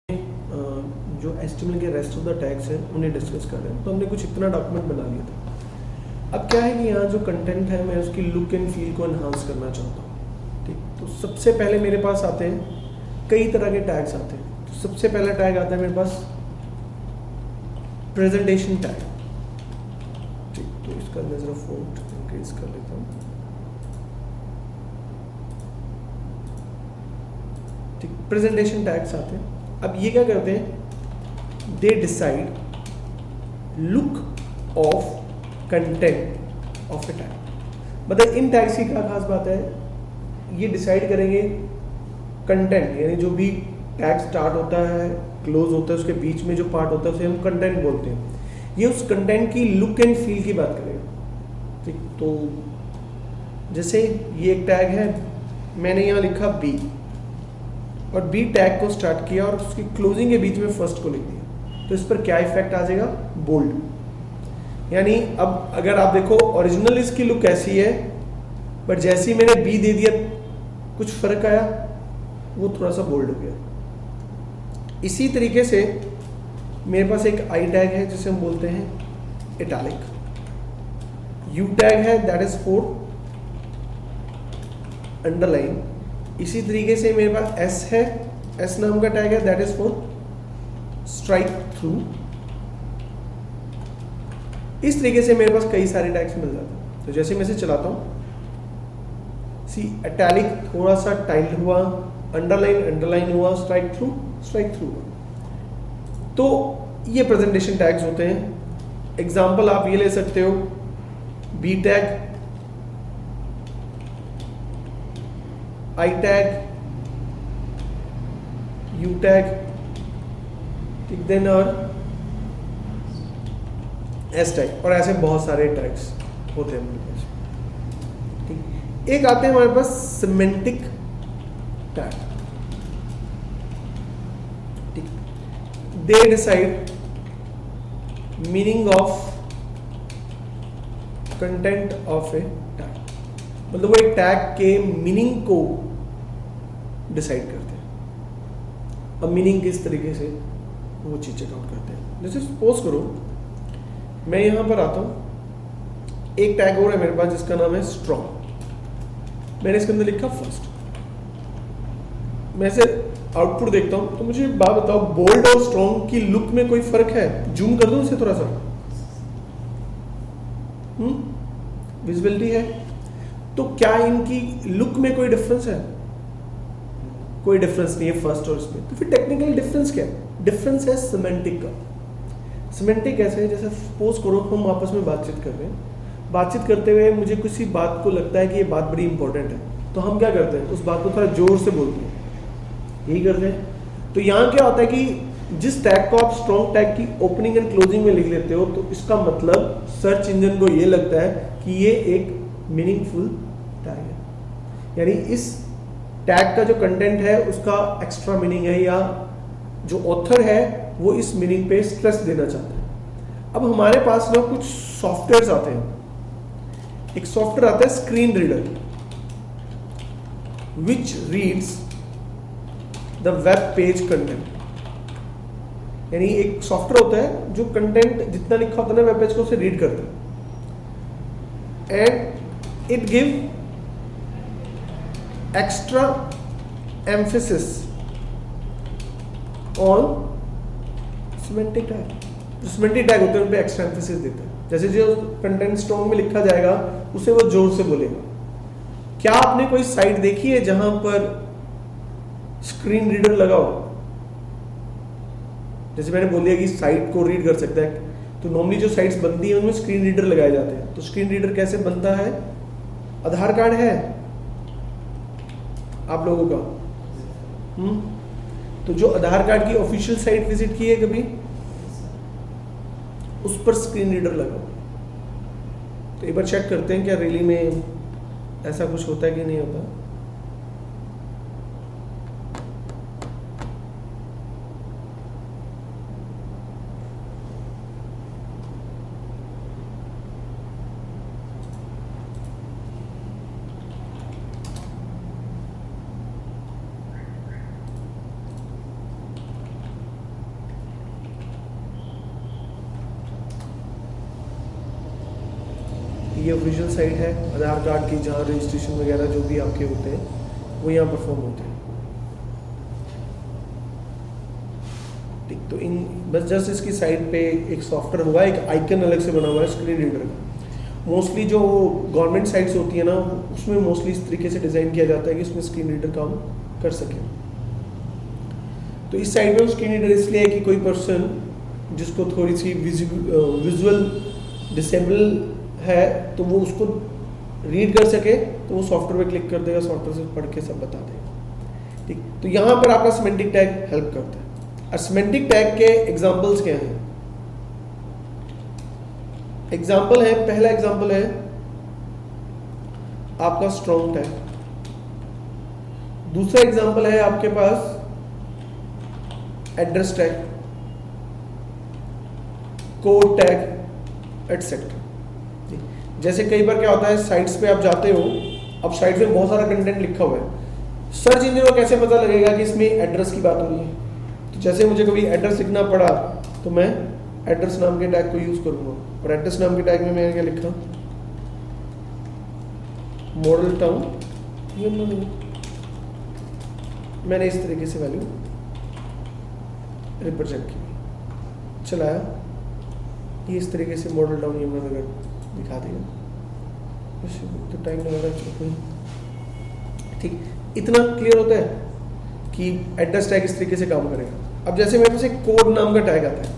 जो HTML के rest of the tags हैं उन्हें डिस्कस कर रहे हैं। तो हमने कुछ इतना डॉक्यूमेंट बना लिया था। अब क्या है कि यहाँ जो कंटेंट है मैं उसकी लुक एंड फील को एनहांस करना चाहता हूँ। ठीक, तो सबसे पहले मेरे पास आते हैं कई तरह के टैग्स आते हैं। तो सबसे पहला टैग आता है मेरे पास प्रेजेंटेशन टैग। ठीक, तो इसका मैं जरा फॉन्ट इंक्रीज कर लेता हूँ। ठीक, प्रेजेंटेशन टैग्स आते हैं। अब ये क्या करते हैं, they decide look of content of A tag. मतलब इन टैग्स की क्या खास बात है, ये डिसाइड करेंगे कंटेंट, यानी जो भी टैग स्टार्ट होता है क्लोज होता है उसके बीच में जो पार्ट होता है उसे हम कंटेंट बोलते हैं। ये उस कंटेंट की लुक एंड फील की बात करेगा। ठीक, तो जैसे ये एक टैग है, मैंने यहाँ लिखा बी और बी टैग को स्टार्ट किया और उसकी क्लोजिंग के बीच में फर्स्ट को लिख दिया, तो इस पर क्या इफेक्ट आ जाएगा, बोल्ड। यानी अब अगर आप देखो ओरिजिनल इसकी लुक ऐसी है, बट जैसे ही मैंने बी दे दिया कुछ फर्क आया, वो थोड़ा सा बोल्ड हो गया। इसी तरीके से मेरे पास एक आई टैग है जिसे हम बोलते हैं इटैलिक। यू टैग है दैट इज फॉर अंडरलाइन। इसी तरीके से मेरे पास एस है, एस नाम का टैग है that is for strike through. इस तरीके से मेरे पास कई सारे टैग्स मिल जाते हैं। तो जैसे मैं इसे चलाता हूं, सी इटैलिक थोड़ा सा टाइल्ड हुआ, अंडरलाइन अंडरलाइन हुआ, स्ट्राइक थ्रू हुआ। तो ये प्रेजेंटेशन टैग्स होते हैं। एग्जाम्पल आप ये ले सकते हो, B tag, I tag, U tag, ठीक, देन और एस टैग, और ऐसे बहुत सारे टैग्स होते हैं हमारे पास। ठीक, एक आते हैं हमारे पास सिमेंटिक टैग। ठीक, they decide meaning of content of A tag. मतलब वो एक टैग के मीनिंग को डिसाइड करते हैं। अब मीनिंग किस तरीके से वो चीज चेकआउट करते हैं, जैसे सपोज करो मैं यहां पर आता हूं, एक टैग और है मेरे पास जिसका नाम है स्ट्रॉन्ग। मैंने इसके अंदर लिखा फर्स्ट। मैं इसे आउटपुट देखता हूं, तो मुझे बात बताओ, बोल्ड और स्ट्रॉन्ग की लुक में कोई फर्क है? जूम कर दूं इसे थोड़ा सा, विजिबिलिटी है, तो क्या इनकी लुक में कोई डिफरेंस है? कोई डिफरेंस नहीं है फर्स्ट और इसमें। तो फिर टेक्निकल डिफरेंस क्या है? डिफरेंस है सिमेंटिक का। सिमेंटिक ऐसे है, जैसे सपोज करो हम आपस में बातचीत कर रहे हैं, बातचीत करते हुए मुझे किसी बात को लगता है कि ये बात बड़ी इंपॉर्टेंट है, तो हम क्या करते हैं, उस बात को थोड़ा जोर से बोलते हैं, यही करते हैं। तो यहाँ क्या होता है कि जिस टैग को आप स्ट्रॉन्ग टैग की ओपनिंग एंड क्लोजिंग में लिख लेते हो, तो इसका मतलब सर्च इंजन को ये लगता है कि ये एक मीनिंगफुल टैग है, यानी इस टैग का जो कंटेंट है उसका एक्स्ट्रा मीनिंग है, या जो ऑथर है वो इस मीनिंग पे स्ट्रेस देना चाहता है। अब हमारे पास ना कुछ सॉफ्टवेयर्स आते हैं। एक सॉफ्टवेयर आता है screen reader, which reads the web page content. यानी एक सॉफ्टवेयर होता है जो कंटेंट जितना लिखा होता है ना वेब पेज को, उसे रीड करता है, and it give extra emphasis on semantic tag. जो सिमेंटिक टैग होते हैं उन पे एक्स्ट्रा एम्फेसिस देते हैं। जैसे जो कंटेंट स्ट्रॉन्ग में लिखा जाएगा उसे वो जोर से बोलेगा। क्या आपने कोई साइट देखी है जहां पर स्क्रीन रीडर लगा हो? जैसे मैंने बोल दिया कि साइट को रीड कर सकता है, तो नॉर्मली जो साइट्स बनती हैं उनमें स्क्रीन रीडर लगाए जाते हैं। तो स्क्रीन रीडर कैसे बनता है? आधार कार्ड है आप लोगों का? तो जो आधार कार्ड की ऑफिशियल साइट विजिट की है कभी, उस पर स्क्रीन रीडर लगा। तो एक बार चेक करते हैं क्या रियली में ऐसा कुछ होता है कि नहीं होता। ये ऑफिशियल साइट है आधार कार्ड की, जहाँ रजिस्ट्रेशन वगैरह जो भी आपके होते हैं वो यहाँ परफॉर्म होते हैं। ठीक, तो इन बस जस्ट इसकी साइड पे एक सॉफ्टवेयर हुआ है, एक आइकन अलग से बना हुआ है स्क्रीन रीडर का। मोस्टली जो गवर्नमेंट साइट्स होती है ना, उसमें मोस्टली इस तरीके से डिज़ाइन किया जाता है कि उसमें स्क्रीन रीडर काम कर सके। तो इस साइड में स्क्रीन रीडर इसलिए है कि कोई पर्सन जिसको थोड़ी सी विजुअल डिसेबल है तो वो उसको रीड कर सके, तो वो सॉफ्टवेयर पे क्लिक कर देगा, सॉफ्टवेयर से पढ़ के सब बता देगा। ठीक, तो यहाँ पर आपका सिमेंटिक टैग हेल्प करता है। और सिमेंटिक टैग के एग्जांपल्स क्या हैं? एग्जांपल है, पहला एग्जांपल है आपका स्ट्रॉन्ग टैग, दूसरा एग्जांपल है आपके पास address tag, code tag etcetera. जैसे कई बार क्या होता है, साइट्स पे आप जाते हो, अब साइट में बहुत सारा कंटेंट लिखा हुआ है, सर्च इंजन को कैसे पता लगेगा कि इसमें एड्रेस की बात हो रही है? तो जैसे मुझे कभी एड्रेस लिखना पड़ा तो मैं एड्रेस नाम के टैग को यूज करूंगा, और एड्रेस नाम के टैग में मैंने क्या लिखा, मॉडल टाउन, मैंने इस तरीके से वैल्यू रिप्रेजेंट की, चलाया, ये इस तरीके से मॉडल टाउन यमुनानगर दिखा देगा, तो टाइम लगेगा। ठीक, इतना क्लियर होता है कि एड्रेस टैग इस तरीके से काम करेगा। अब जैसे मेरे पास एक कोड नाम का टैग आता है,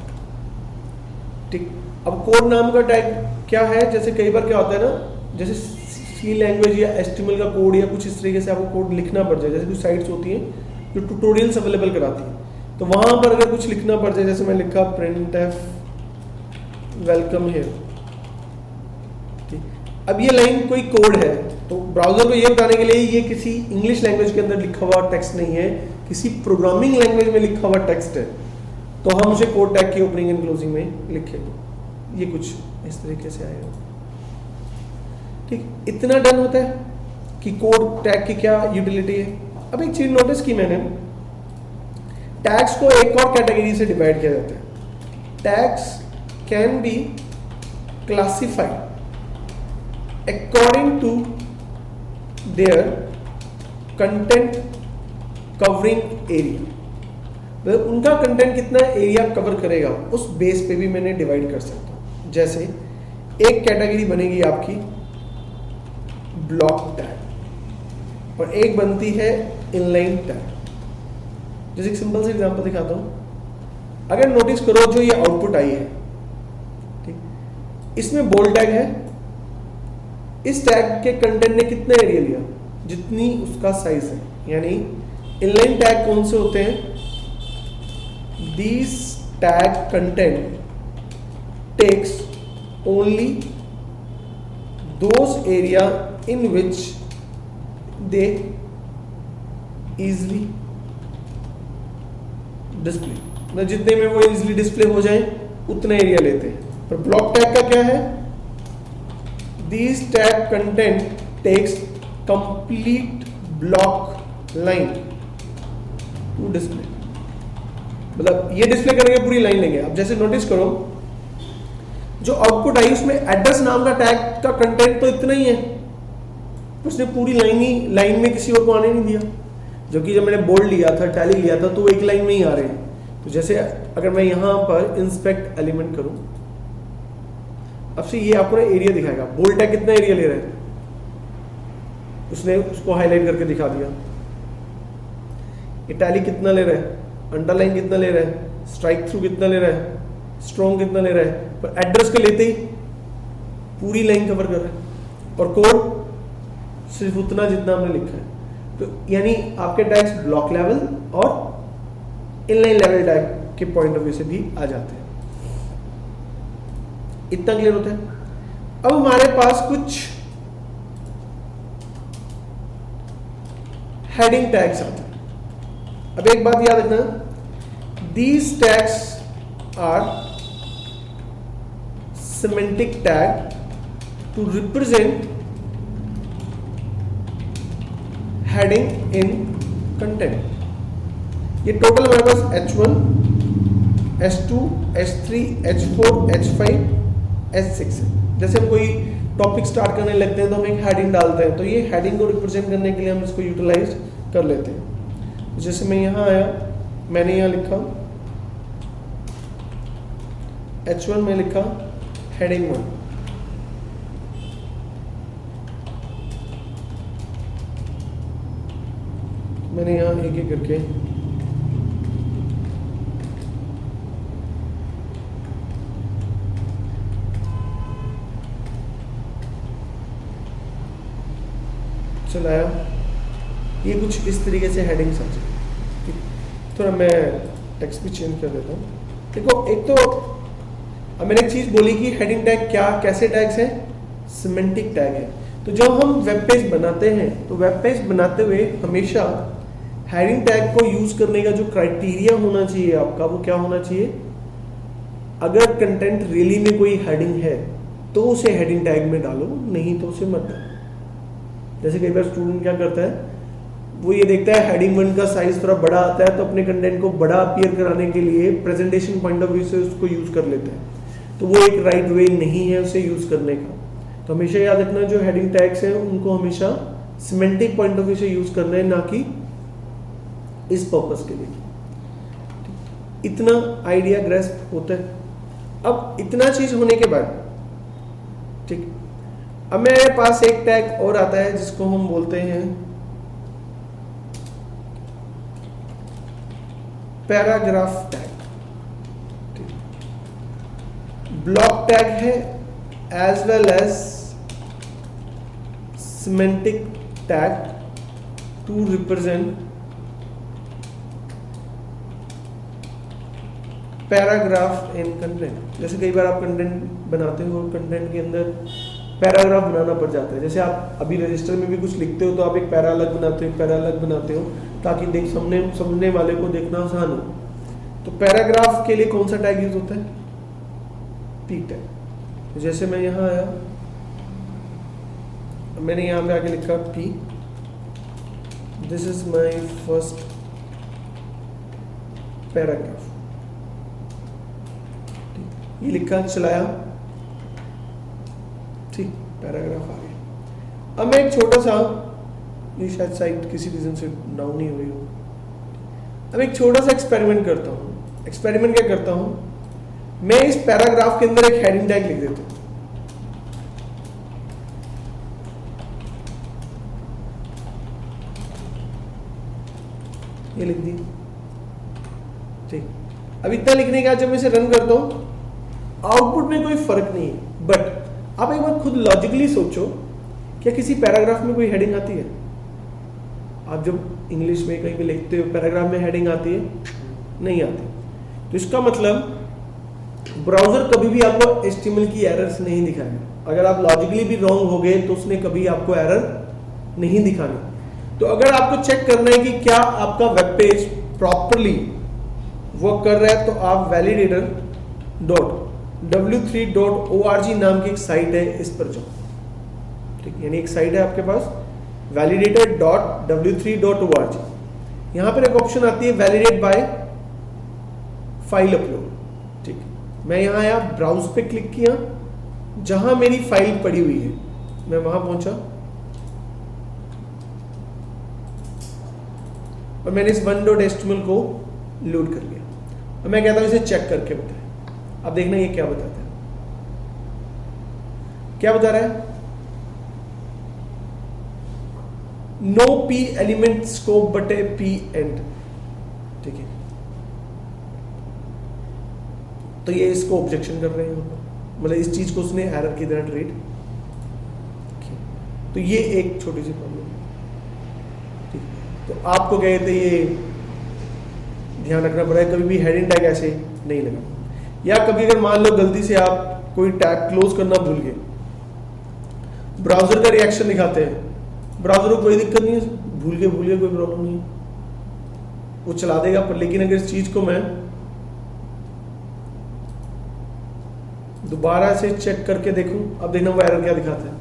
ठीक, अब कोड नाम का टैग क्या है, जैसे कई बार क्या होता है ना, जैसे सी लैंग्वेज या HTML का कोड या कुछ इस तरीके से आपको कोड लिखना पड़ जाए, जैसे कुछ साइट्स होती हैं जो ट्यूटोरियल्स अवेलेबल कराती हैं, तो वहां पर अगर कुछ लिखना पड़ जाए, जैसे मैं लिखा printf वेलकम हियर, अब ये लाइन कोई कोड है, तो ब्राउजर को ये बताने के लिए ये किसी इंग्लिश लैंग्वेज के अंदर लिखा हुआ टेक्स्ट नहीं है, किसी प्रोग्रामिंग लैंग्वेज में लिखा हुआ टेक्स्ट है, तो हम उसे कोड टैग की ओपनिंग एंड क्लोजिंग में लिखेंगे। ये कुछ इस तरीके से आएगा। ठीक, इतना डन होता है कि कोड टैग की क्या यूटिलिटी है। अब एक चीज नोटिस की मैंने, टैग्स को एक और कैटेगरी से डिवाइड किया जाता है। Tags can be classified according to their content covering area, मतलब उनका कंटेंट कितना एरिया कवर करेगा उस बेस पे भी मैंने डिवाइड कर सकता हूं। जैसे एक कैटेगरी बनेगी आपकी ब्लॉक टैग और एक बनती है इनलाइन टैग। जैसे एक सिंपल सा एग्जांपल दिखाता हूं, अगर नोटिस करो जो ये आउटपुट आई है, ठीक, इसमें बोल्ड टैग है, इस टैग के कंटेंट ने कितना एरिया लिया, जितनी उसका साइज है, यानी इनलाइन टैग कौन से होते हैं, this tag content takes only those area in which they easily display, मतलब जितने में वो इजली डिस्प्ले हो जाए उतना एरिया लेते हैं। पर ब्लॉक टैग का क्या है, These tag content takes complete block line to display, मतलब ये डिस्प्ले करेंगे पूरी लाइन लेंगे। अब जैसे नोटिस करो जो आउटपुट आई उसमें एड्रेस नाम का टैग का कंटेंट तो इतना ही है, उसने पूरी लाइन में किसी और को आने नहीं दिया, जो कि जब मैंने बोल्ड लिया था, टैली लिया था, तो वो एक लाइन में ही आ रहे हैं। तो जैसे अगर मैं यहां पर इंस्पेक्ट एलिमेंट करूं, अब से ये आपको ना एरिया दिखाएगा, बोल्ड टैग कितना एरिया ले रहा है, उसने उसको हाईलाइट करके दिखा दिया। इटैलिक कितना ले रहा है, अंडरलाइन कितना ले रहा है, स्ट्राइक थ्रू कितना ले रहा है, स्ट्रॉन्ग कितना ले रहा है, पर एड्रेस को लेते ही पूरी लाइन कवर कर रहा है, और कोड सिर्फ उतना जितना हमने लिखा है। तो यानी आपके टैग्स ब्लॉक लेवल और इनलाइन लेवल टैग के पॉइंट ऑफ व्यू से भी आ जाते हैं। इतना क्लियर होता है। अब हमारे पास कुछ हेडिंग टैग्स आते हैं। अब एक बात याद रखना, these tags are semantic tag to represent heading in content. ये टोटल हमारे पास H1, H2, H3, H4, H5, H6 है। जैसे हम कोई टॉपिक स्टार्ट करने लगते हैं तो हम एक हेडिंग डालते हैं, तो ये हेडिंग को रिप्रेजेंट करने के लिए हम इसको यूटिलाइज कर लेते हैं। जैसे मैं यहाँ आया, मैंने यहाँ लिखा H1 में लिखा हेडिंग 1, मैंने यहाँ एक एक करके चलाया। ये कुछ इस तरीके से हेडिंग्स आ जाए। थोड़ा मैं टेक्स्ट भी चेंज कर देता हूँ। देखो, एक तो अब मैंने एक चीज बोली कि हेडिंग टैग क्या कैसे टैग्स है, सिमेंटिक टैग है। तो जब हम वेब पेज बनाते हैं तो वेब पेज बनाते हुए हमेशा हेडिंग टैग को यूज करने का जो क्राइटेरिया होना चाहिए आपका, वो क्या होना चाहिए, अगर कंटेंट रियली में कोई हेडिंग है तो उसे हेडिंग टैग में डालो, नहीं तो उसे मत डालो। जैसे कई बार स्टूडेंट क्या करता है, वो ये देखता है हेडिंग 1 का साइज थोड़ा बड़ा आता है तो अपने कंटेंट को बड़ा अपीयर कराने के लिए प्रेजेंटेशन पॉइंट ऑफ व्यू से उसको यूज कर लेता है। तो वो एक राइट वे नहीं है उसे यूज करने का। तो हमेशा याद रखना, जो हेडिंग टैग्स हैं उनको हमेशा सिमेंटिक पॉइंट ऑफ व्यू से यूज करना है, ना कि इस पर्पस के लिए। इतना आइडिया ग्रेस्प होता है। अब इतना चीज होने के बाद, ठीक, अब मेरे पास एक टैग और आता है जिसको हम बोलते हैं पैराग्राफ टैग। ब्लॉक टैग है as well as semantic tag to represent paragraph in content. जैसे कई बार आप कंटेंट बनाते हो और कंटेंट के अंदर पैराग्राफ बनाना पड़ जाता है। जैसे आप अभी रजिस्टर में भी कुछ लिखते हो तो आप एक पैरा अलग बनाते हो, एक पैरा अलग बनाते हो, ताकि समझने वाले को देखना आसान हो। तो पैराग्राफ के लिए कौन सा टैग यूज होता है, पी टैग। तो जैसे मैं यहाँ आया, मैंने यहाँ पे आके लिखा P, this is my first paragraph, ये लिखा, चलाया, ठीक, पैराग्राफ आ गया। अब मैं एक छोटा सा, ये शायद साइट किसी रीजन से डाउन नहीं हुई हो, अब एक छोटा सा एक्सपेरिमेंट करता हूँ। एक्सपेरिमेंट क्या करता हूँ, मैं इस पैराग्राफ के अंदर एक हेडिंग टैग लिख देता हूँ। ये लिख दी, ठीक। अब इतना लिखने के बाद जब मैं इसे रन करता हूँ, आउटपुट में कोई फर्क नहीं है। बट आप एक बार खुद लॉजिकली सोचो, क्या किसी पैराग्राफ में कोई हेडिंग आती है? आप जब इंग्लिश में कहीं भी लिखते हो पैराग्राफ में हेडिंग आती है? नहीं आती। तो इसका मतलब ब्राउजर कभी भी आपको HTML की एरर्स नहीं दिखाएगा। अगर आप लॉजिकली भी रॉन्ग हो गए तो उसने कभी आपको एरर नहीं दिखानी। तो अगर आपको चेक करना है कि क्या आपका वेब पेज प्रॉपरली वर्क कर रहा है, तो आप validator.w3.org नाम की एक साइट है, इस पर जाओ, ठीक। यानी एक साइट है आपके पास validator.w3.org। यहां पर एक ऑप्शन आती है वैलिडेट बाय फाइल अपलोड, ठीक। मैं यहां आया, ब्राउज पे क्लिक किया, जहां मेरी फाइल पड़ी हुई है मैं वहां पहुंचा और मैंने इस 1.html को लोड कर लिया। और मैं कहता हूं इसे चेक करके बताएं। अब देखना ये क्या बताता है, क्या बता रहा है, no P element scope but a P end, ठीक है। तो ये इसको ऑब्जेक्शन कर रहे हैं, मतलब इस चीज को उसने एरर की तरह ट्रीट। तो ये एक छोटी सी प्रॉब्लम है, ठीक। तो आपको क्या कहते हैं, ये ध्यान रखना पड़ेगा, कभी भी हेडिंग टैग ऐसे नहीं लगा। या कभी अगर मान लो गलती से आप कोई टैग क्लोज करना भूल गए, ब्राउजर का रिएक्शन दिखाते हैं, ब्राउजर को कोई दिक्कत नहीं है, भूल गए कोई प्रॉब्लम नहीं है, वो चला देगा। पर लेकिन अगर इस चीज को मैं दोबारा से चेक करके देखूं, अब देखना वो एरर क्या दिखाता है।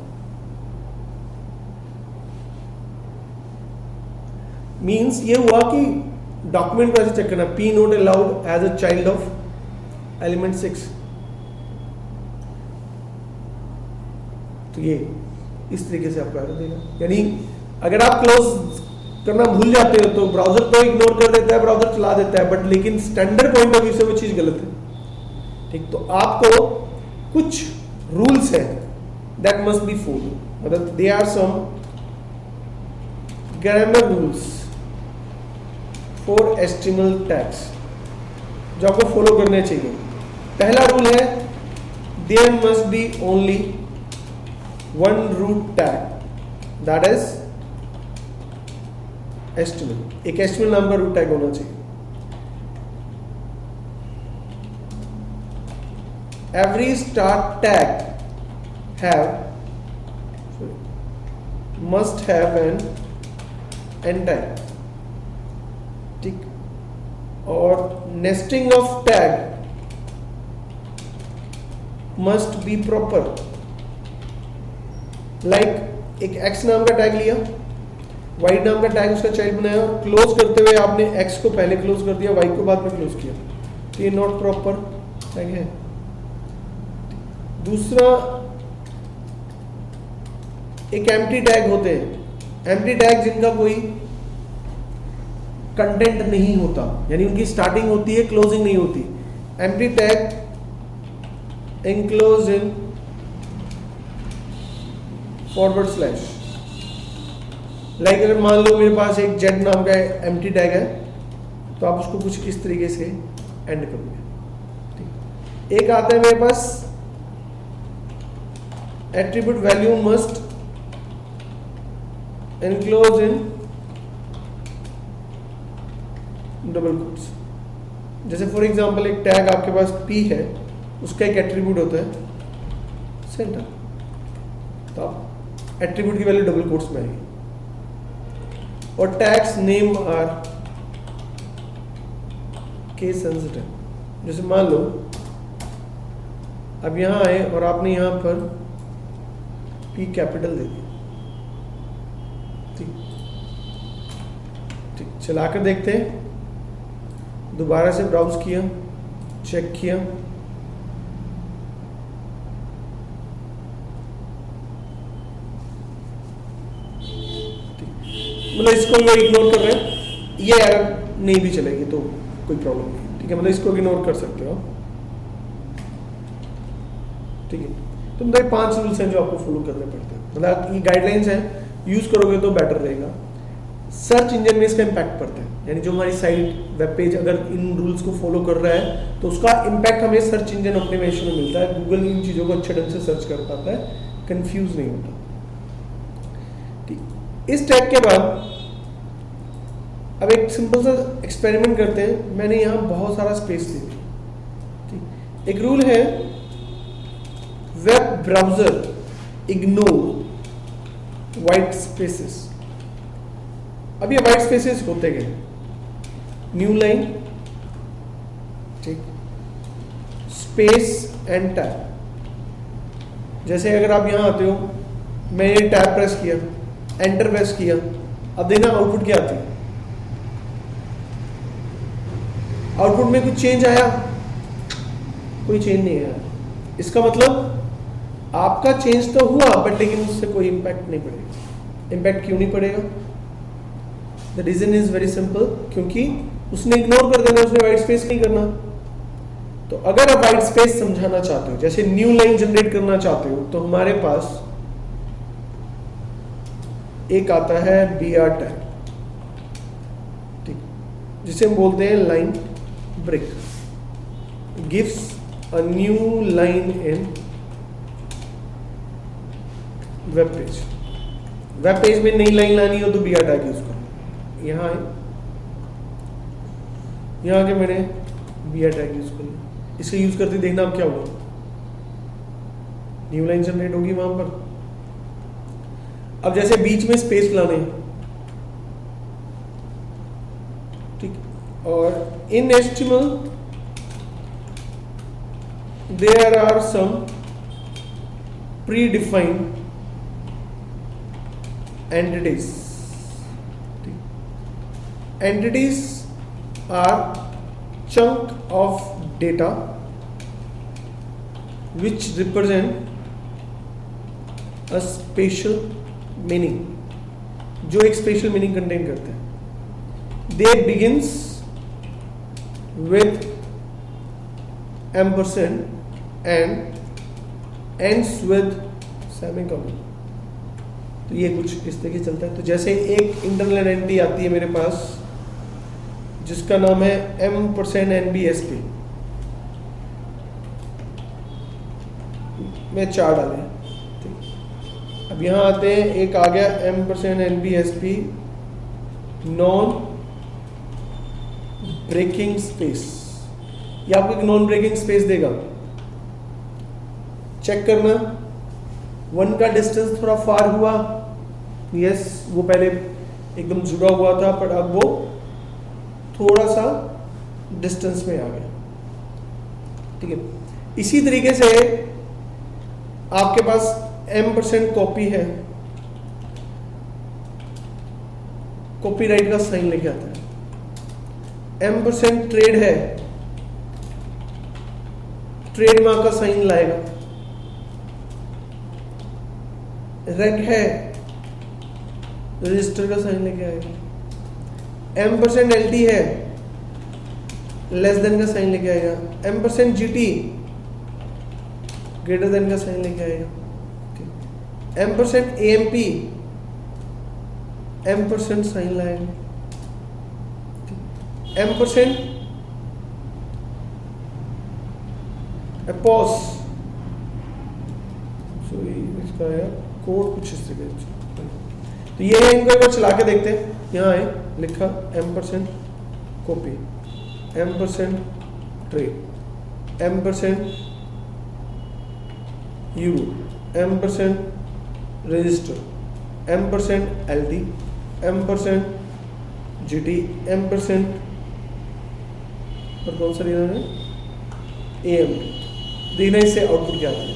मींस ये हुआ कि डॉक्यूमेंट को ऐसे चेक करना, P not allowed as a child of element 6। तो ये इस तरीके से आपको एरर देगा। यानी अगर आप क्लोज करना भूल जाते हो तो ब्राउजर तो इग्नोर कर देता है, ब्राउजर चला देता है, बट लेकिन स्टैंडर्ड पॉइंट ऑफ व्यू से वो चीज गलत है। ठीक, तो आपको कुछ रूल्स है दैट मस्ट बी फॉलो, मतलब they are some grammar rules for HTML tags जो आपको फॉलो करने चाहिए। पहला रूल है there must be only one root tag that is HTML। एक HTML नाम का रूट टैग होना चाहिए। Every start tag must have an end tag. ठीक, और nesting of tag must be proper. Like एक x नाम का टैग लिया, y नाम का टैग उसका चाइल्ड बनाया और क्लोज करते हुए आपने x को पहले क्लोज कर दिया, y को बाद में क्लोज किया, तो ये नॉट प्रॉपर टैग है। दूसरा, एक एम्प्टी टैग होते हैं। एम्प्टी टैग जिनका कोई कंटेंट नहीं होता, यानी उनकी स्टार्टिंग होती है, क्लोजिंग नहीं होती। Empty tag enclose in forward slash. Like अगर मान लो मेरे पास एक जेड नाम का एम्प्टी टैग है, तो आप उसको कुछ इस तरीके से एंड करोगे। एक आता है मेरे पास attribute value must enclose in double quotes. जैसे फॉर एग्जांपल एक टैग आपके पास p है, उसका एक एट्रीब्यूट होता है सेंटर, तो आप एट्रीब्यूट की वैल्यू डबल कोट्स में आएगी। और tags name are case sensitive. जैसे मान लो अब यहां आए और आपने यहां पर p कैपिटल दे दिया। ठीक, चलाकर देखते हैं। दोबारा से ब्राउज किया, चेक किया, मतलब इसको भी इग्नोर कर रहे हैं, ये एरर नहीं भी चलेगी तो कोई प्रॉब्लम नहीं। ठीक है, मतलब इसको इग्नोर कर सकते हो। ठीक है, तो मतलब 5 रूल्स हैं जो आपको फॉलो करने पड़ते हैं, मतलब ये गाइडलाइंस हैं, यूज करोगे तो बेटर रहेगा। सर्च इंजन में इसका इम्पैक्ट पड़ता है, यानी जो हमारी साइट, वेब पेज अगर इन रूल्स को फॉलो कर रहा है तो उसका इम्पैक्ट हमें सर्च इंजन ऑप्टिमाइजेशन में मिलता है। गूगल इन चीज़ों को अच्छे ढंग से सर्च कर पाता है, कंफ्यूज नहीं होता। ठीक, इस टैग के बाद अब एक सिंपल सा एक्सपेरिमेंट करते हैं। मैंने यहाँ बहुत सारा स्पेस ले लिया। ठीक, एक रूल है web browser ignore white spaces. अब ये वाइट स्पेसेस होते गए, न्यू लाइन, ठीक, स्पेस एंड टैब। जैसे अगर आप यहां आते हो, मैंने टैब प्रेस किया, एंटर प्रेस किया, अब देखना आउटपुट क्या आती है। आउटपुट में कुछ चेंज आया? कोई चेंज नहीं आया। इसका मतलब आपका चेंज तो हुआ बट लेकिन उससे कोई इंपैक्ट नहीं पड़ेगा। इंपैक्ट क्यों नहीं पड़ेगा? The reason is very simple, क्योंकि उसने इग्नोर कर देना, उसने वाइट स्पेस नहीं करना। तो अगर आप वाइट स्पेस समझाना चाहते हो, जैसे न्यू लाइन जनरेट करना चाहते हो, तो हमारे पास एक आता है br टैग, ठीक, जिसे हम बोलते हैं line break, gives a new line in web page. Web page में नई लाइन लानी हो तो br टैग यूज करो। यहाँ है, यहाँ आके मैंने br टैग यूज कर लिया। इसे यूज करते देखना अब क्या होगा, न्यू लाइन जनरेट होगी वहां पर। अब जैसे बीच में स्पेस लाने, ठीक, और in HTML there are some predefined entities. Entities are chunk of data which represent a special meaning, जो एक स्पेशल मीनिंग कंटेन करते हैं. They begins with ampersand and ends with semicolon. तो ये कुछ इस तरीके चलता है. तो जैसे एक इंटरनल आइडेंटिटी आती है मेरे पास जिसका नाम है M%NBSP में 4 डाले. अब यहाँ आते हैं, एक आ गया M%NBSP नॉन ब्रेकिंग स्पेस. ये आपको एक नॉन ब्रेकिंग स्पेस देगा. चेक करना 1 का डिस्टेंस थोड़ा फार हुआ. यस, वो पहले एकदम जुड़ा हुआ था पर अब वो थोड़ा सा डिस्टेंस में आ गया. ठीक है. इसी तरीके से आपके पास M% कॉपी है, कॉपीराइट का साइन लेके आता है. M% ट्रेड है, ट्रेडमार्क का साइन लाएगा. रेग है, रजिस्टर का साइन लेके आएगा. M%LT है, लेस देन का साइन लेके आएगा. M%GT ग्रेटर देन का साइन लेके आएगा. M%AMP M% साइन लाएगा. M% अपोस, सॉरी इसका है कोड कुछ इस तरह से. तो ये है, इनको एक बार चला के देखते हैं. यहाँ है लिखा M% copy, M% trade, M% euro, M% register, M% LT, M% GT, M% और कौन सा लेना है AMT. देखना इससे आउटपुट क्या आता है.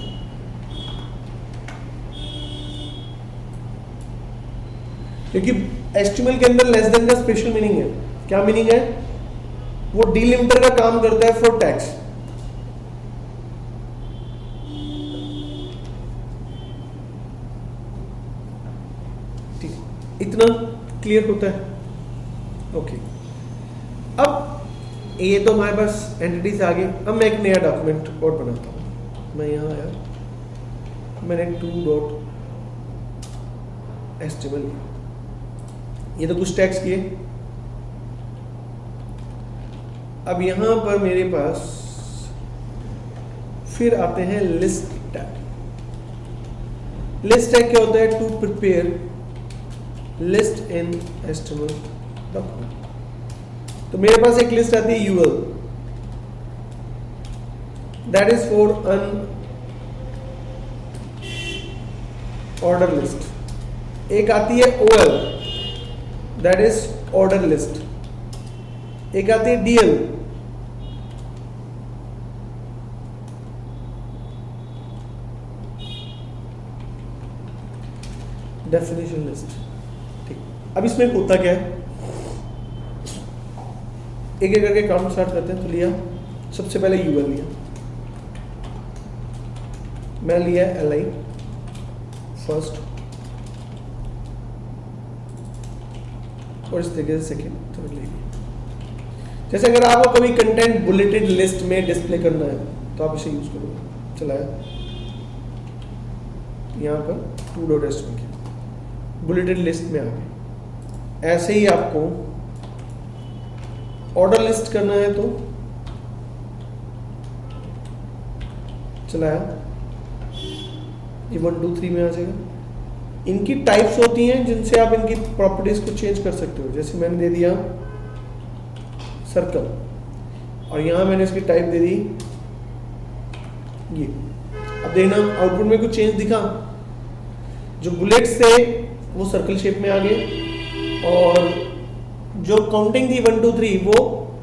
क्योंकि HTML के अंदर लेस देन का स्पेशल मीनिंग है. क्या मीनिंग है? वो डिलिमिटर का काम करता है फॉर टैक्स. ठीक, इतना क्लियर होता है. ओके. अब ये तो हमारे पास एंटिटी से आगे. अब मैं एक नया डॉक्यूमेंट और बनाता हूं. मैं यहाँ आया, मैंने 2.html लिया. ये तो कुछ टैग्स किए. अब यहां पर मेरे पास फिर आते हैं लिस्ट टैग. लिस्ट टैग क्या होता है? To prepare list in HTML document. तो मेरे पास एक लिस्ट आती है UL, that is for un order list. एक आती है OL, that is order list. एक आती है DL, डेफिनेशन लिस्ट. ठीक. अब इसमें होता क्या है, एक एक करके काम स्टार्ट करते हैं. तो लिया सबसे पहले UL लिया, मैं लिया LI फर्स्ट, और इस तरीके से सेकेंड, थर्ड ले लिया. जैसे अगर आपको कभी कंटेंट बुलेटेड लिस्ट में डिस्प्ले करना है तो आप इसे यूज करोगे. चलाया, यहाँ पर 2.html किया, बुलेटेड लिस्ट में आ गए. ऐसे ही आपको ऑर्डर लिस्ट करना है तो चलाया, ये 1 2 3 में आ जाएगा. इनकी टाइप्स होती हैं जिनसे आप इनकी प्रॉपर्टीज को चेंज कर सकते हो. जैसे मैंने दे दिया सर्कल, और यहां मैंने इसकी टाइप दे दी ये. अब देखना आउटपुट में कुछ चेंज दिखा. जो बुलेट्स थे वो सर्कल शेप में आ गए, और जो काउंटिंग थी 1 2 3 वो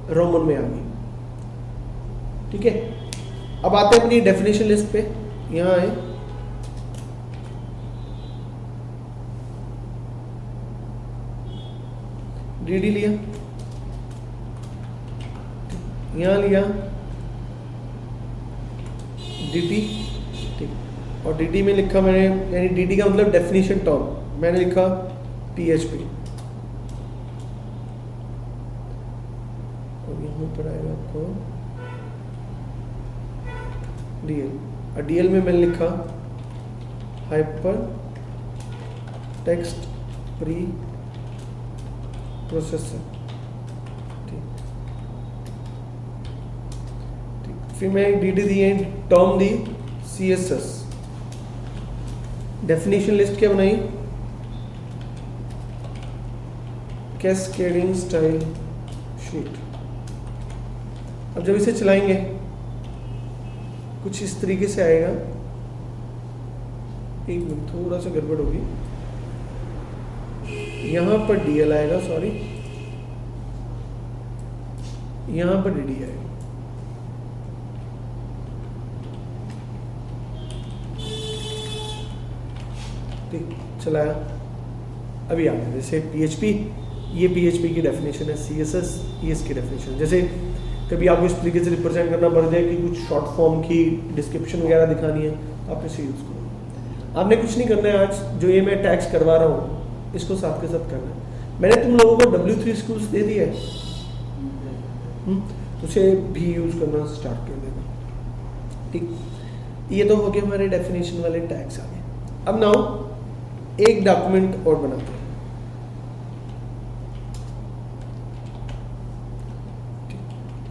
रोमन में आ गई. ठीक है. अब आते हैं अपनी डेफिनेशन लिस्ट पे. यहां है DD लिया, यहां लिया DT. ठीक. और dt में लिखा मैंने, यानी dt का मतलब डेफिनेशन टर्म, मैंने लिखा PHP, और यहाँ पर आएगा आपको DL, और DL में मैंने लिखा हाइपर टेक्स्ट प्री प्रोसेसर। फिर मैं एक dt दी, टर्म दी CSS, डेफिनेशन लिस्ट क्या बनाई, कैस्केडिंग स्टाइल शीट। अब जब इसे चलाएंगे कुछ इस तरीके से आएगा, एक मिनट थोड़ा सा गड़बड़ होगी, यहां पर DL आएगा, सॉरी यहां पर DD आएगा। ठीक, चलाया। अभी आ गया, जैसे PHP, ये PHP की डेफिनेशन है, CSS ये इसकी डेफिनेशन है। जैसे कभी आपको इस तरीके से रिप्रेजेंट करना पड़ जाए कि कुछ शॉर्ट फॉर्म की डिस्क्रिप्शन वगैरह दिखानी है, आप इसे यूज़ करो। आपने कुछ नहीं करना है, आज जो ये मैं टैग्स करवा रहा हूँ इसको साथ के साथ करना है। मैंने तुम लोगों को W3 स्कूल्स दे दिया है, तो उसे भी यूज़ करना स्टार्ट कर देना। ठीक, ये तो हो गए हमारे डेफिनेशन वाले टैग्स आ गए। अब नाउ एक डॉक्यूमेंट और बनाते हैं।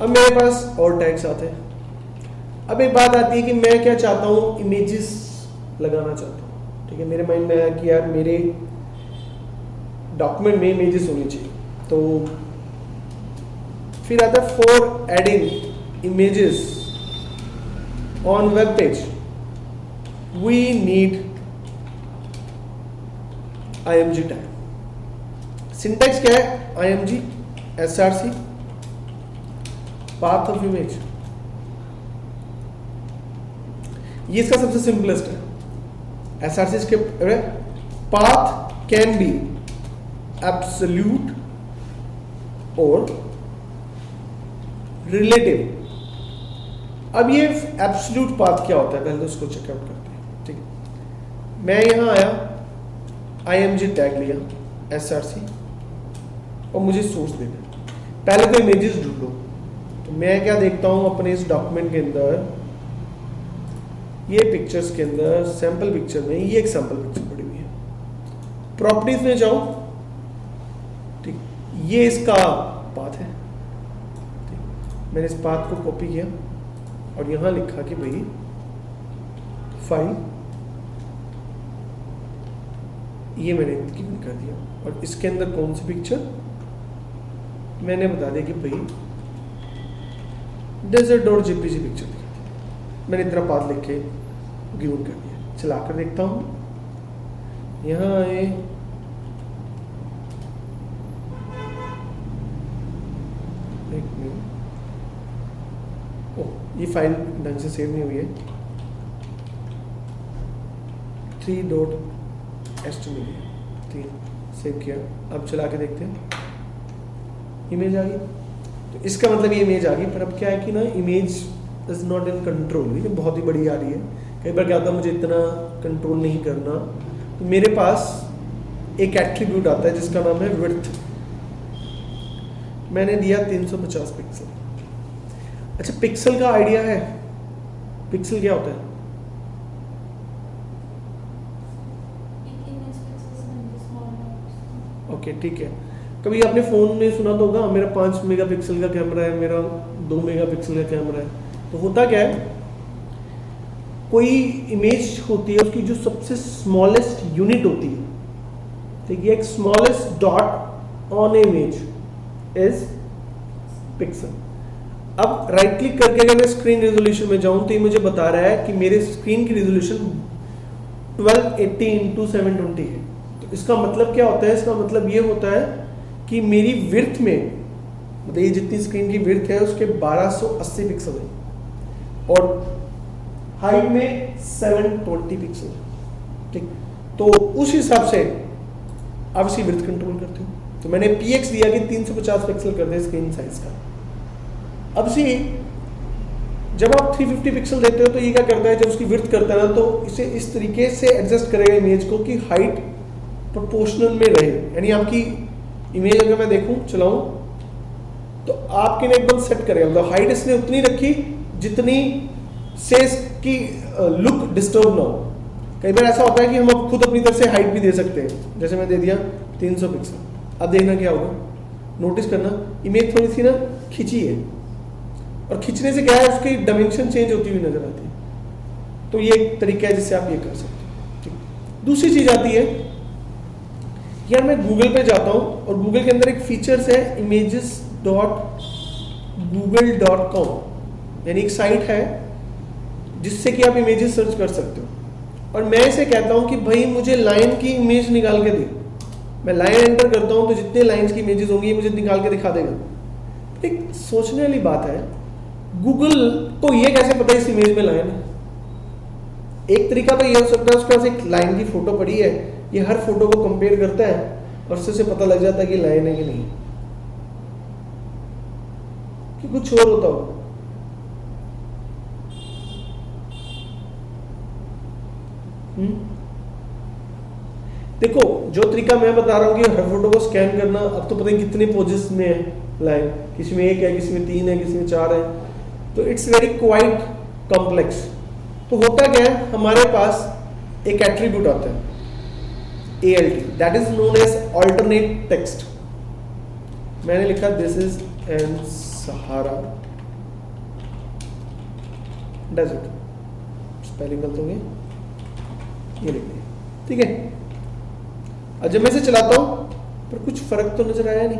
अब मेरे पास और टैग्स आते हैं। अब एक बात आती है कि मैं क्या चाहता हूं, इमेजेस लगाना चाहता हूं। ठीक है, मेरे माइंड में आया कि यार मेरे डॉक्यूमेंट में इमेजेस होनी चाहिए, तो फिर आता है for adding images on web page we need IMG tag. Syntax क्या है, IMG SRC path of image, ये इसका सबसे सिंपलेस्ट है। SRC के पाथ कैन बी एब्सोल्यूट और रिलेटिव। अब ये एब्सोल्यूट पाथ क्या होता है, पहले तो उसको चेकआउट करते हैं। ठीक है, मैं यहां आया, IMG टैग लिया SRC, और मुझे सोर्स देना। पहले तो इमेजेस ढूंढो, तो मैं क्या देखता हूं अपने इस डॉक्यूमेंट के अंदर, ये पिक्चर्स के अंदर सैंपल पिक्चर में ये एक सैंपल पिक्चर पड़ी हुई है। प्रॉपर्टीज में जाओ, ठीक, ये इसका पाथ है। ठीक, मैंने इस पाथ को कॉपी किया और यहां लिखा कि भाई फाइल, ये मैंने गिवन कर दिया, और इसके अंदर कौन सी पिक्चर मैंने बता दिया कि भाई desert.jpg पिक्चर दिखा दी। मैंने इतना पाथ लिख के गिवन कर दिया। चला कर देखता हूं, यहां आए, एक मिनट, ओह ये फाइल ढंग से सेव नहीं हुई है, 3.html मिली है, ठीक, सेव किया। अब चला के देखते हैं, इमेज आ गई। तो इसका मतलब ये इमेज आ गई, पर अब क्या है कि ना image is not in control, ये बहुत ही बड़ी आ रही है। कई बार क्या होता है, मुझे इतना कंट्रोल नहीं करना, तो मेरे पास एक एट्रीब्यूट आता है जिसका नाम है विड्थ। मैंने दिया 350 पिक्सल। अच्छा, पिक्सल का आइडिया है, पिक्सल क्या होता है? ओके, ठीक है। कभी आपने फ़ोन में सुना तो होगा मेरा 5 मेगापिक्सल का कैमरा है, मेरा 2 मेगापिक्सल का कैमरा है। तो होता क्या है, कोई इमेज होती है, उसकी जो सबसे स्मॉलेस्ट यूनिट होती है, ठीक है, एक smallest dot on image is pixel. अब राइट क्लिक करके अगर मैं स्क्रीन रेजोल्यूशन में जाऊं तो ये मुझे बता रहा है कि मेरे स्क्रीन की रेजोल्यूशन 1280x720 है। तो इसका मतलब क्या होता है? इसका मतलब ये होता है कि मेरी विड्थ में, मतलब ये जितनी स्क्रीन की विड्थ है उसके 1280 पिक्सल है और हाइट में 720 पिक्सल, ठीक। तो उस हिसाब से आप इसकी विड्थ कंट्रोल करते हो। तो मैंने px दिया कि 350 पिक्सल कर दे स्क्रीन साइज का। अब सी जब आप 350 पिक्सल देते हो तो ये क्या करता है, जब उसकी विड्थ करता है ना तो इसे इस तरीके से एडजस्ट करेगा इमेज को कि हाइट प्रोपोर्शनल में रहे। यानी आपकी इमेज अगर मैं देखूं चलाऊं तो आपके ने एकदम सेट करेगा, मतलब हाइट इसने उतनी रखी जितनी से इसकी लुक डिस्टर्ब ना हो। कई बार ऐसा होता है कि हम खुद अपनी तरफ से हाइट भी दे सकते हैं, जैसे मैं दे दिया 300 पिक्सल। अब देखना क्या होगा, नोटिस करना इमेज थोड़ी सी ना खिंची है, और खींचने से क्या है उसकी डायमेंशन चेंज होती हुई नजर आती है। तो ये एक तरीका है जिससे आप ये कर सकते हैं। दूसरी चीज आती है, यार मैं गूगल पे जाता हूं और गूगल के अंदर एक फीचर्स है images.google.com, यानी एक साइट है जिससे कि आप इमेजेस सर्च कर सकते हो। और मैं इसे कहता हूं कि भाई मुझे लाइन की इमेज निकाल के दे। मैं लाइन एंटर करता हूं तो जितने लाइंस की इमेजेस होंगी मुझे निकाल के दिखा देगा। एक सोचने वाली बात है, गूगल को ये कैसे पता है इस इमेज में लाइन है? एक तरीका तो ये हो सकता है उसके पास एक लाइन की फोटो पड़ी है, ये हर फोटो को कंपेयर करता है और उससे पता लग जाता है कि लाइन है कि नहीं, कि कुछ और होता हो। देखो जो तरीका मैं बता रहा हूं कि हर फोटो को स्कैन करना, अब तो पता नहीं कितने पोजेस में है लाइन, किसी में एक है, किसी में 3 है, किसी में 4 है, तो इट्स वेरी क्वाइट कॉम्प्लेक्स। तो होता क्या है, हमारे पास एक एट्रीब्यूट आता है ALT, that is known as alternate text. मैंने लिखा this is an Sahara desert, spelling गलत हो गई, ये लिख दिया, ठीक है। अब जब मैं इसे चलाता हूं पर कुछ फर्क तो नजर आया नहीं।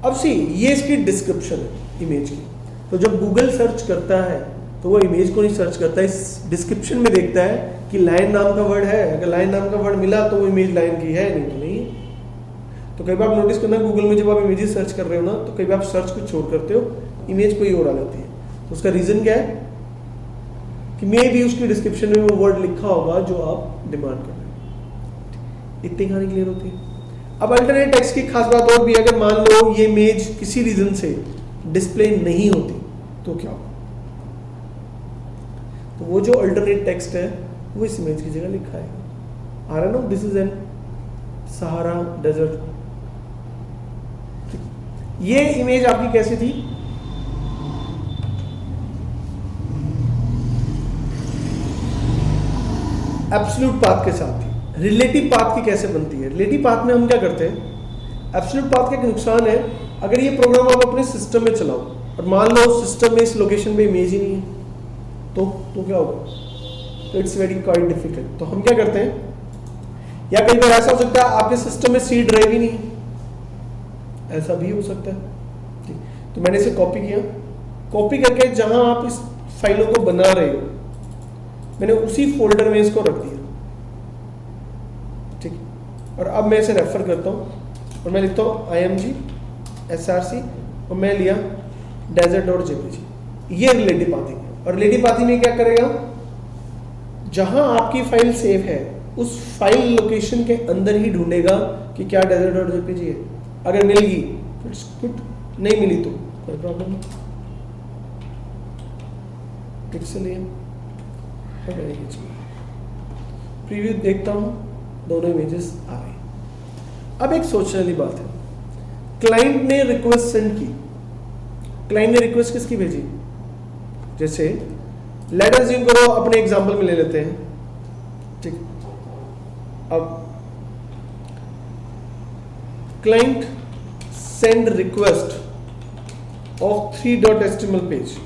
अब सी ये इसकी डिस्क्रिप्शन है इमेज की, तो जब गूगल सर्च करता है तो वो इमेज को नहीं सर्च करता, इस डिस्क्रिप्शन में देखता है कि लाइन नाम का वर्ड है, अगर लाइन नाम का वर्ड मिला तो वो इमेज लाइन की है, नहीं तो नहीं है। तो कई बार आप नोटिस करना गूगल में जब आप इमेजेस सर्च कर रहे हो ना तो कई बार आप सर्च कुछ छोड़ करते हो, इमेज कोई और आ जाती है। तो उसका रीजन क्या है कि मे भी उसकी डिस्क्रिप्शन में वो वर्ड लिखा होगा जो आप डिमांड कर रहे हो। इतनी कहानी क्लियर होती है। अब अल्टरनेट टेक्स्ट की खास बात और भी, अगर मान लो ये इमेज किसी रीजन से डिस्प्ले नहीं होती तो क्या होगा, तो वो जो अल्टरनेट टेक्स्ट है वो इस इमेज की जगह लिखा है। आ रहा ना, this is an Sahara desert. ये इमेज आपकी कैसी थी, एब्सोल्यूट पाथ के साथ थी। रिलेटिव पाथ की कैसे बनती है? रिलेटिव पाथ में हम क्या करते हैं, एब्सोल्यूट पाथ का एक नुकसान है, अगर ये प्रोग्राम आप अपने सिस्टम में चलाओ और मान लो सिस्टम में इस लोकेशन पे इमेज ही नहीं है तो क्या होगा, तो इट्स वेरी क्वाइट डिफिकल्ट। तो हम क्या करते हैं, या कई बार ऐसा हो सकता है आपके सिस्टम में सी ड्राइव ही नहीं, ऐसा भी हो सकता है। ठीक, तो मैंने इसे कॉपी किया, कॉपी करके जहां आप इस फाइलों को बना रहे हो मैंने उसी फोल्डर में इसको रख दिया, ठीक। और अब मैं इसे रेफर करता हूं और मैं लिखता हूं IMG SRC और मैं लिया desert.jpg। ये रिलेटिव पाथिंग है। और रिलेटिव पाथिंग में क्या करेगा, जहां आपकी फाइल सेव है उस फाइल लोकेशन के अंदर ही ढूंढेगा कि क्या desert.jpg है। अगर मिल गई तो इट्स गुड, नहीं मिली तो कोई प्रॉब्लम नहीं। पिक्सल प्रीव्यू देखता हूं, दोनों इमेजेस आ गई। अब एक सोचने वाली बात है, क्लाइंट ने रिक्वेस्ट सेंड की, क्लाइंट ने रिक्वेस्ट किसकी भेजी, जैसे लेट अस अज्यूम करो, अपने एग्जांपल में ले लेते हैं, ठीक। अब client send request of 3.html page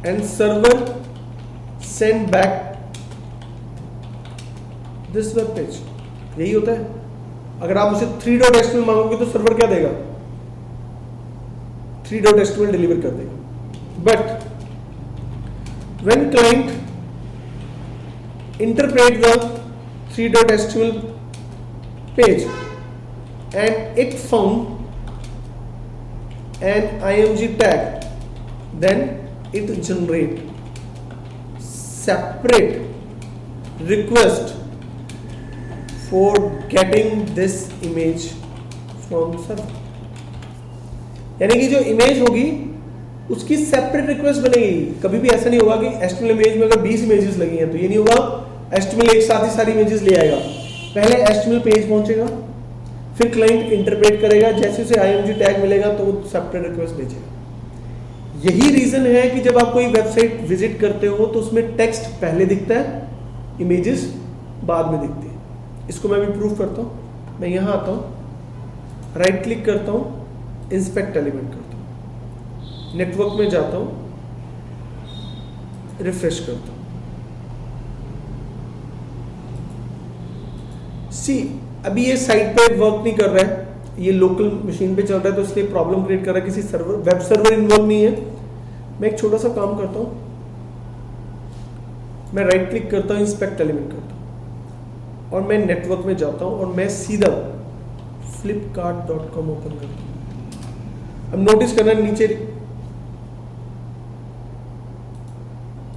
and server send back this web page। यही होता है। अगर आप उसे 3.html मांगोगे तो सर्वर क्या देगा, 3.html डिलीवर कर देगा। But when client interpret the 3.html page and it found an IMG tag, then it generate separate request for getting this image from server। यानी कि जो इमेज होगी उसकी सेपरेट रिक्वेस्ट बनेगी। कभी भी ऐसा नहीं होगा कि HTML इमेज में अगर 20 इमेजेस लगी हैं तो ये नहीं होगा HTML एक साथ ही सारी इमेजेस ले आएगा। पहले HTML पेज पहुंचेगा, फिर क्लाइंट इंटरप्रेट करेगा, जैसे उसे IMG टैग मिलेगा तो वो सेपरेट रिक्वेस्ट भेजेगा। यही रीजन है कि जब आप कोई वेबसाइट विजिट करते हो तो उसमें टेक्स्ट पहले दिखता है, इमेजेस बाद में दिखती है। इसको मैं भी प्रूव करता हूँ। मैं यहाँ आता हूँ, राइट क्लिक करता हूँ, इंस्पेक्ट एलिमेंट करता हूँ, नेटवर्क में जाता हूँ, रिफ्रेश करता हूँ। सी अभी ये साइट पे वर्क नहीं कर रहा है, ये लोकल मशीन पे चल रहा है तो इसलिए प्रॉब्लम क्रिएट कर रहा है, किसी सर्वर वेब सर्वर इन्वॉल्व नहीं है। मैं एक छोटा सा काम करता हूँ, मैं राइट क्लिक करता हूँ, इंस्पेक्ट एलिमेंट करता हूँ और मैं नेटवर्क में जाता हूँ और मैं सीधा flipkart.com ओपन करता हूँ। अब नोटिस करना नीचे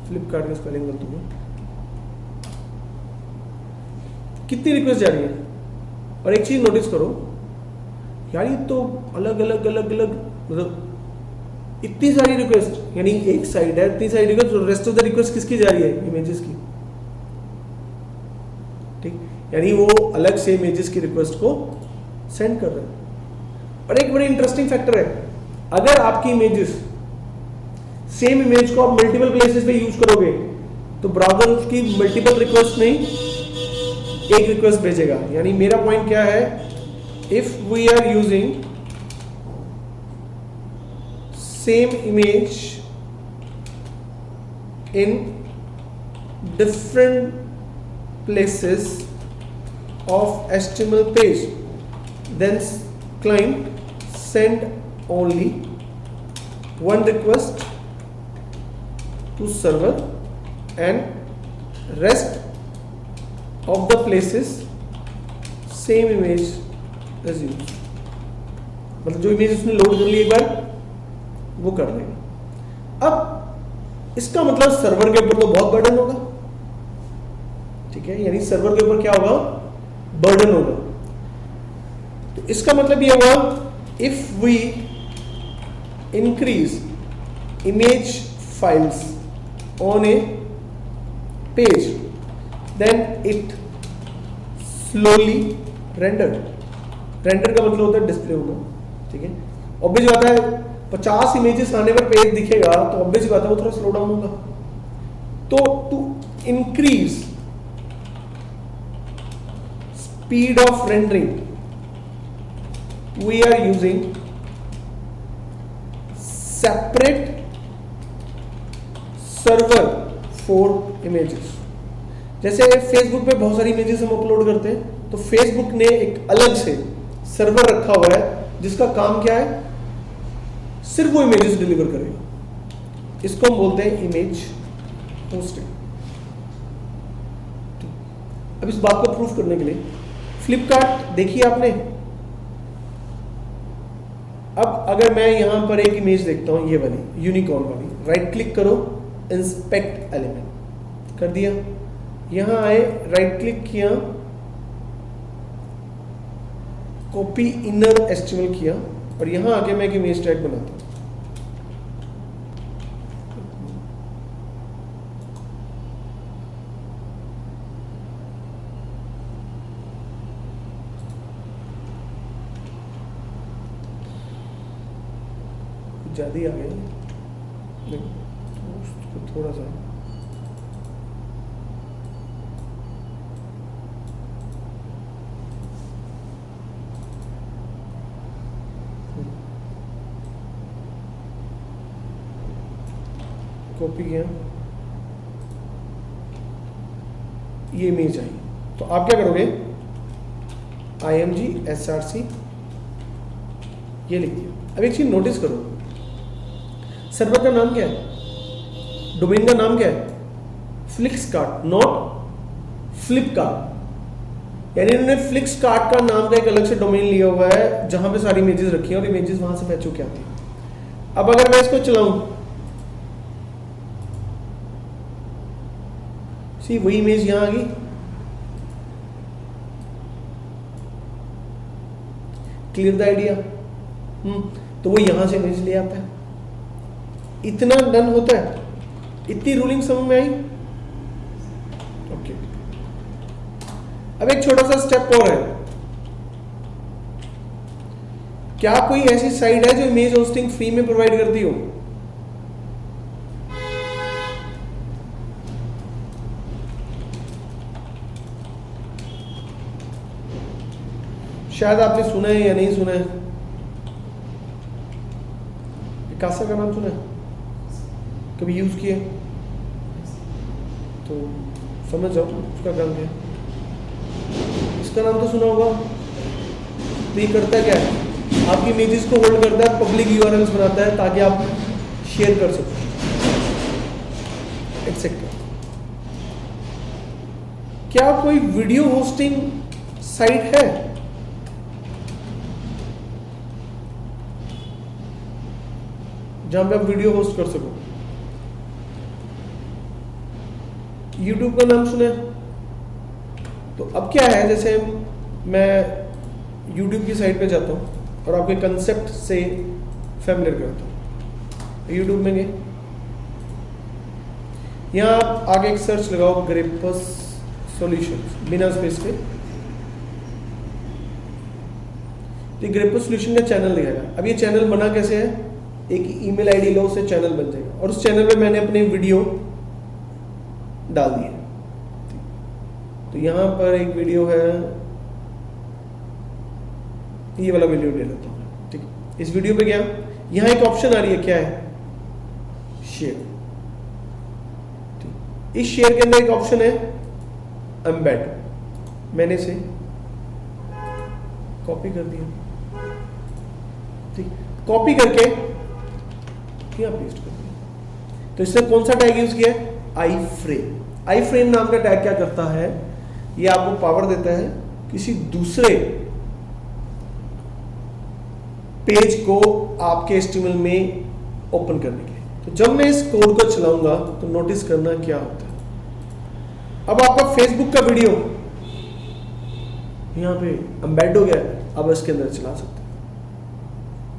फ्लिपकार्ट का स्पेलिंग गलत हो गया, कितनी रिक्वेस्ट जा रही है। और एक चीज नोटिस करो यार, ये तो अलग अलग मतलब इतनी सारी रिक्वेस्ट, यानी एक साइड है इतनी सारी request, rest of the request किसकी जा रही है, इमेजेस की। ठीक, यानी वो अलग से इमेजेस की रिक्वेस्ट को सेंड कर रहे हैं। और एक बड़ी इंटरेस्टिंग फैक्टर है, अगर आपकी इमेजेस सेम इमेज को आप मल्टीपल प्लेसेस पे यूज करोगे तो ब्राउजर उसकी मल्टीपल रिक्वेस्ट नहीं एक रिक्वेस्ट भेजेगा। यानी मेरा पॉइंट क्या है, if we are using same image in different places of HTML page, then client send only one request to server and rest of the places same image as used। मतलब जो image उसने load कर ली एक बार वो कर देगा। अब इसका मतलब सर्वर के ऊपर तो बहुत बर्डन होगा, ठीक है, यानी सर्वर के ऊपर क्या होगा, बर्डन होगा। तो इसका मतलब ये होगा, if we increase image files on a page then it slowly render. Render का मतलब होता है डिस्प्ले होगा, ठीक है। ऑब्वियस बात है 50 इमेजेस आने पर पेज दिखेगा तो ऑब्वियस बात है वो थोड़ा स्लो डाउन होगा। तो to increase speed of rendering we are using separate server for images। जैसे फेसबुक पे बहुत सारी इमेजेस हम अपलोड करते हैं तो फेसबुक ने एक अलग से सर्वर रखा हुआ है जिसका काम क्या है, सिर्फ वो इमेजेस डिलीवर करेगा। इसको हम बोलते हैं इमेज होस्टिंग। अब इस बात को प्रूफ करने के लिए फ्लिपकार्ट देखिए आपने, अब अगर मैं यहां पर एक इमेज देखता हूं, ये वाली यूनिकॉर्न वाली, राइट क्लिक करो, इंस्पेक्ट एलिमेंट कर दिया, यहां आए राइट क्लिक किया, कॉपी इनर HTML किया और यहां आके मैं एक इमेज टैग बनाता हूं। ज़्यादा ही आ गया, तो थोड़ा सा कॉपी किया, ये इमेज आई। तो आप क्या करोगे, IMG SRC ये लिख दिया। अब एक चीज नोटिस करो, सर्वर का नाम क्या है, डोमेन का नाम क्या है, फ्लिक्सकार्ट, नॉट फ्लिपकार्ट। यानी इन्होंने फ्लिक्सकार्ट का नाम का एक अलग से डोमेन लिया हुआ है जहां पे सारी इमेजेस रखी हैं और इमेजेस वहां से फैच होके आती है। अब अगर मैं इसको चलाऊं, सी वही इमेज यहां आ गई, क्लियर द आइडिया। तो वो यहां से इमेज ले आता है। इतना डन होता है, इतनी रूलिंग समझ में आई? ओके, अब एक छोटा सा स्टेप और है। क्या कोई ऐसी साइट है जो इमेज होस्टिंग फ्री में प्रोवाइड करती हो? शायद आपने सुना है या नहीं सुना है। पिकासा का नाम सुना है? कभी यूज किया? तो समझ जाओ उसका काम क्या है। इसका नाम तो सुना होगा। तो ये करता क्या है, आपकी इमेजेस को होल्ड करता है, पब्लिक यूआरएल्स बनाता है ताकि आप शेयर कर सको एक्सेट्रा। क्या कोई वीडियो होस्टिंग साइट है? जहां पे आप वीडियो होस्ट कर सको? YouTube का नाम सुना है? तो अब क्या है, जैसे मैं YouTube की साइट पे जाता हूँ और आपके कंसेप्ट से फैमिलियर करता हूँ। YouTube में गए, यहाँ आप आगे एक सर्च लगाओ, ग्रेपस सॉल्यूशंस, बिना स्पेस के। तो ग्रेपस सॉल्यूशन का चैनल दिखाएगा। अब ये चैनल बना कैसे है, एक ईमेल आईडी लो, उससे चैनल बन जाएगा और उस चैनल पे मैंने अपने वीडियो डाल दिए। तो यहां पर एक वीडियो है, ये वाला वीडियो ले लेता हूं। ठीक है, इस वीडियो पे गया, यहां एक ऑप्शन आ रही है, क्या है, शेयर। इस शेयर के अंदर एक ऑप्शन है एम्बेड। मैंने इसे कॉपी कर दिया। ठीक, कॉपी करके यहाँ पेस्ट कर दिया। तो इसने कौन सा टैग यूज किया है, आई फ्रेम। आई फ्रेम नाम का टैग क्या करता है, ये आपको पावर देता है किसी दूसरे पेज को आपके HTML में ओपन करने के लिए। तो जब मैं इस कोड को चलाऊंगा तो नोटिस करना क्या होता है। अब आपका फेसबुक का वीडियो यहां पे एम्बेड हो गया, अब इसके अंदर चला सकते हैं।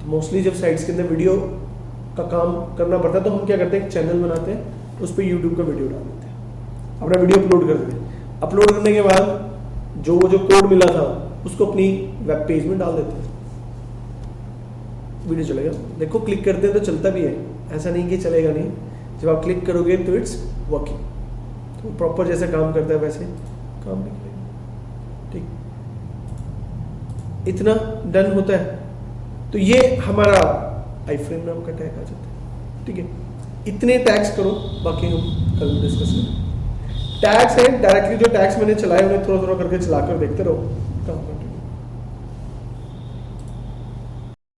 तो मोस्टली जब साइट्स के अंदर वीडियो का काम करना पड़ता है तो हम क्या करते हैं, एक चैनल बनाते हैं, उस पर YouTube का वीडियो डाल देते हैं, अपना वीडियो अपलोड कर देते हैं। अपलोड करने के बाद जो कोड मिला था उसको अपनी वेब पेज में डाल देते हैं, वीडियो चलेगा। देखो क्लिक करते हैं तो चलता भी है, ऐसा नहीं कि चलेगा नहीं। जब आप क्लिक करोगे तो इट्स वर्किंग, तो प्रॉपर जैसे काम करता है वैसे काम निकलेगा। ठीक, इतना डन होता है। तो ये हमारा आई फ्रेम नाम का टैग आ जाता है। ठीक है, इतने टैग्स करो, बाकी हम कल डिस्कस करेंगे। टैग्स है डायरेक्टली, जो टैग्स मैंने चलाए उन्हें थोड़ा थोड़ा करके चलाकर देखते रहो, काम करो।